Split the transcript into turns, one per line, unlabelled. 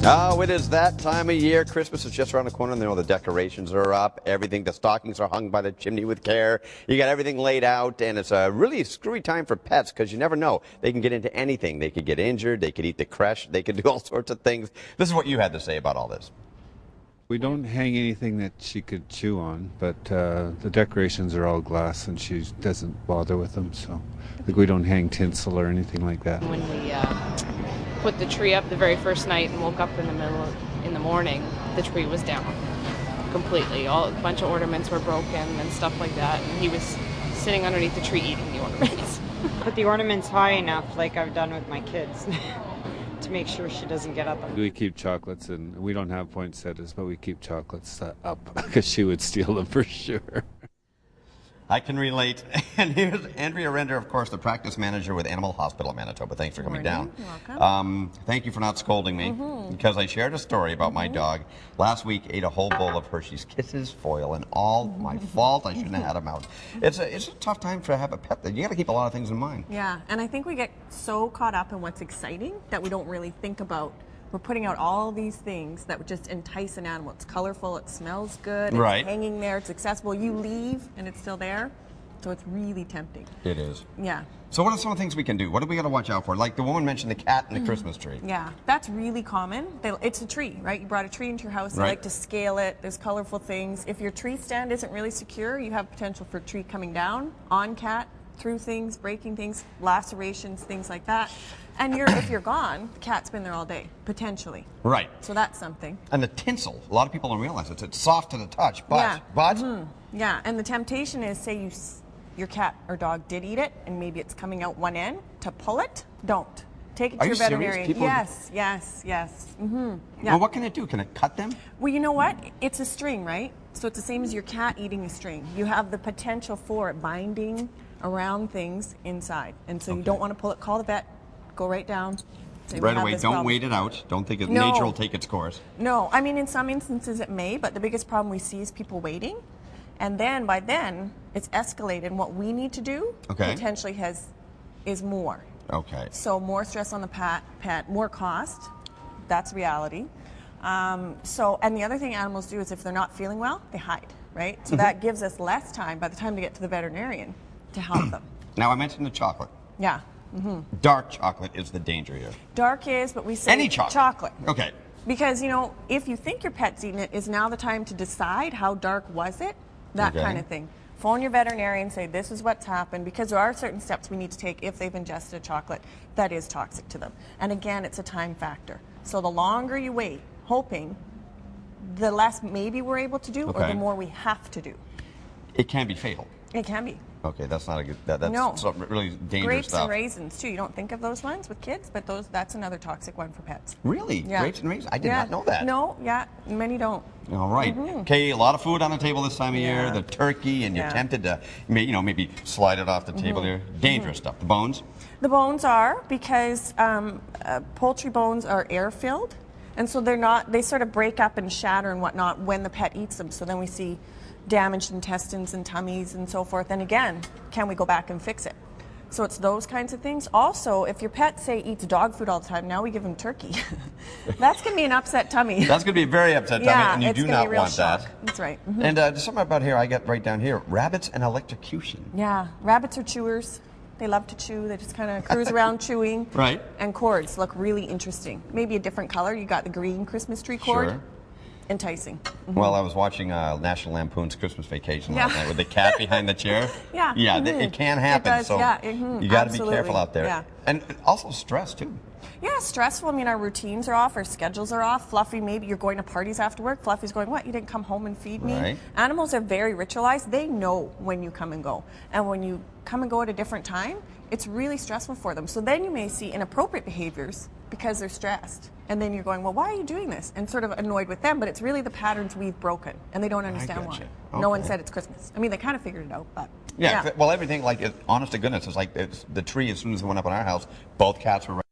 Oh, it is that time of year. Christmas is just around the corner, and you know the decorations are up. Everything, the stockings are hung by the chimney with care. You got everything laid out, and it's a really screwy time for pets because you never know. They can get into anything. They could get injured. They could eat the creche. They could do all sorts of things. This is what you had to say about all this.
We don't hang anything that she could chew on, but the decorations are all glass, and she doesn't bother with them. So, like, we don't hang tinsel or anything like that.
When we put the tree up the very first night and woke up in the morning, the tree was down completely. A bunch of ornaments were broken and stuff like that, and he was sitting underneath the tree eating the ornaments.
Put the ornaments high enough, like I've done with my kids, to make sure she doesn't get up.
We keep chocolates, and we don't have poinsettias, but we keep chocolates up because she would steal them for sure.
I can relate. And here's Andrea Render, of course, the practice manager with Animal Hospital of Manitoba. Thanks for coming down.
You're welcome.
Thank you for not scolding me, because I shared a story about my dog. Last week, ate a whole bowl of Hershey's Kisses, foil, and all my fault. I shouldn't have had him out. It's a tough time to have a pet. You got to keep a lot of things in mind.
Yeah, and I think we get so caught up in what's exciting that we don't really think about. We're putting out all these things that would just entice an animal. It's colorful, it smells good,
Right.
It's hanging there, it's accessible. You leave and it's still there, so it's really tempting.
It is.
Yeah.
So what are some of the things we can do? What do we got to watch out for? Like the woman mentioned the cat and the Christmas tree.
Yeah, that's really common. It's a tree, right? You brought a tree into your house, they
Right.
like to scale it, there's colorful things. If your tree stand isn't really secure, you have potential for tree coming down on cat, through things, breaking things, lacerations, things like that. And if you're gone, the cat's been there all day, potentially.
Right.
So that's something.
And the tinsel, a lot of people don't realize it. It's soft to the touch, but,
Yeah. Yeah, and the temptation is, say your cat or dog did eat it, and maybe it's coming out one end, to pull it, don't. Take it to
Are
your
you serious?
veterinarian.
People-
Yes. Yeah.
Well, what can it do? Can it cut them?
Well, you know what? It's a string, right? So it's the same as your cat eating a string. You have the potential for it binding around things inside. And so you don't want to pull it. Call the vet. Go right down. Say,
Right
"We have
away,
this
don't
problem."
wait it out. Don't think
No.
nature will take its course.
No, I mean, in some instances it may, but the biggest problem we see is people waiting. And then, by then, it's escalated. And what we need to do potentially is more.
Okay.
So more stress on the pet, more cost. That's reality. And the other thing animals do is if they're not feeling well, they hide, right? So that gives us less time by the time they get to the veterinarian to help them.
Now, I mentioned the chocolate.
Yeah.
Dark chocolate is the danger here.
Dark is, but we say
Any chocolate. Okay.
Because, if you think your pet's eating it, is now the time to decide how dark was it? That kind of thing. Phone your veterinarian, say this is what's happened, because there are certain steps we need to take if they've ingested a chocolate that is toxic to them. And again, it's a time factor. So the longer you wait, hoping, the less maybe we're able to do, or the more we have to do.
It can be fatal.
It can be.
Okay, that's not a good. That's
No.
some really dangerous
Grapes
stuff.
and raisins too. You don't think of those ones with kids, but that's another toxic one for pets.
Really?
Yeah.
Grapes and raisins? I did not know that.
No, many don't.
All right. Okay, a lot of food on the table this time of year. The turkey, and you're
Yeah.
tempted to, maybe slide it off the table there. Dangerous stuff. The bones.
The bones are, because poultry bones are air filled, and so they sort of break up and shatter and whatnot when the pet eats them. So then we see damaged intestines and tummies and so forth. And again, can we go back and fix it? So it's those kinds of things. Also, if your pet, say, eats dog food all the time, now we give him turkey. That's going to be an upset tummy.
That's going to be a very upset tummy, and you do not want that.
That's right.
And something about here, I get right down here, rabbits and electrocution.
Yeah, rabbits are chewers. They love to chew. They just kind of cruise around chewing.
Right.
And cords look really interesting. Maybe a different color. You got the green Christmas tree cord.
Sure.
Enticing.
Well, I was watching National Lampoon's Christmas Vacation last night with the cat behind the chair.
Yeah.
Yeah, it can happen.
It does,
so
yeah.
You got to be careful out there.
Yeah.
And also stress, too.
Yeah, stressful. I mean, our routines are off, our schedules are off. Fluffy, maybe you're going to parties after work. Fluffy's going, what, you didn't come home and feed me?
Right.
Animals are very ritualized. They know when you come and go. And when you come and go at a different time, it's really stressful for them. So then you may see inappropriate behaviors because they're stressed. And then you're going, well, why are you doing this? And sort of annoyed with them, but it's really the patterns we've broken, and they don't understand why.
Okay.
No one said it's Christmas. I mean, they kind of figured it out, but
Yeah, well, everything, honest to goodness, it's like the tree, as soon as it went up in our house, both cats were